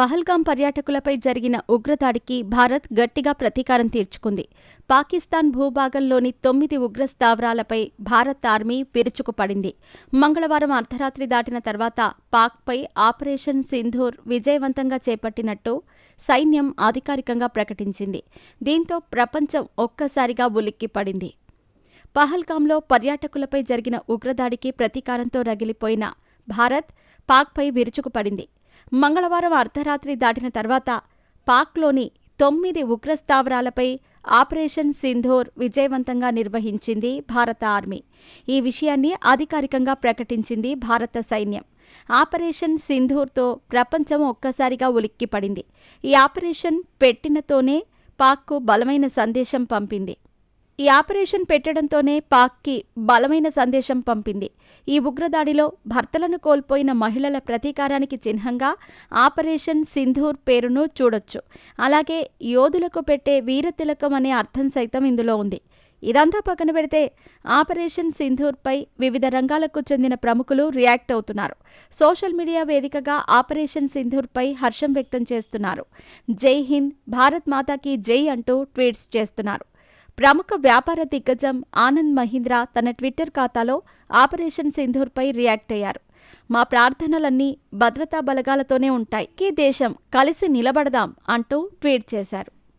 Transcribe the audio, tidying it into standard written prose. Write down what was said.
పహల్గాం పర్యాటకులపై జరిగిన ఉగ్రదాడికి భారత్ గట్టిగా ప్రతీకారం తీర్చుకుంది. పాకిస్తాన్ భూభాగంలోని 9 ఉగ్ర స్థావరాలపై భారత్ ఆర్మీ విరుచుకుపడింది. మంగళవారం అర్ధరాత్రి దాటిన తర్వాత పాక్పై ఆపరేషన్ సింధూర్ విజయవంతంగా చేపట్టినట్టు సైన్యం అధికారికంగా ప్రకటించింది. దీంతో ప్రపంచం ఒక్కసారిగా ఉలిక్కిపడింది. పహల్గాంలో పర్యాటకులపై జరిగిన ఉగ్రదాడికి ప్రతీకారంతో రగిలిపోయిన భారత్ పాక్పై విరుచుకుపడింది. మంగళవారం అర్ధరాత్రి దాటిన తర్వాత పాక్లోని 9 ఉగ్రస్థావరాలపై ఆపరేషన్ సింధూర్ విజయవంతంగా నిర్వహించింది భారత ఆర్మీ. ఈ విషయాన్ని అధికారికంగా ప్రకటించింది భారత సైన్యం. ఆపరేషన్ సింధూర్తో ప్రపంచం ఒక్కసారిగా ఉలిక్కిపడింది. ఈ ఆపరేషన్ పెట్టినతోనే పాక్కు బలమైన సందేశం పంపింది. ఈ ఉగ్రదాడిలో భర్తలను కోల్పోయిన మహిళల ప్రతీకారానికి చిహ్నంగా ఆపరేషన్ సింధూర్ పేరును చూడొచ్చు. అలాగే యోధులకు పెట్టే వీరతిలకం అనే అర్థం సైతం ఇందులో ఉంది. ఇదంతా పక్కన పెడితే ఆపరేషన్ సింధూర్పై వివిధ రంగాలకు చెందిన ప్రముఖులు రియాక్ట్ అవుతున్నారు. సోషల్ మీడియా వేదికగా ఆపరేషన్ సింధూర్పై హర్షం వ్యక్తం చేస్తున్నారు. జై హింద్, భారత్ మాతాకి జై అంటూ ట్వీట్స్ చేస్తున్నారు. ప్రముఖ వ్యాపార దిగ్గజం ఆనంద్ మహీంద్రా తన ట్విట్టర్ ఖాతాలో ఆపరేషన్ సింధూర్పై రియాక్ట్ అయ్యారు. మా ప్రార్థనలన్నీ భద్రతా బలగాలతోనే ఉంటాయి. ఈ దేశం కలిసి నిలబడదాం అంటూ ట్వీట్ చేశారు.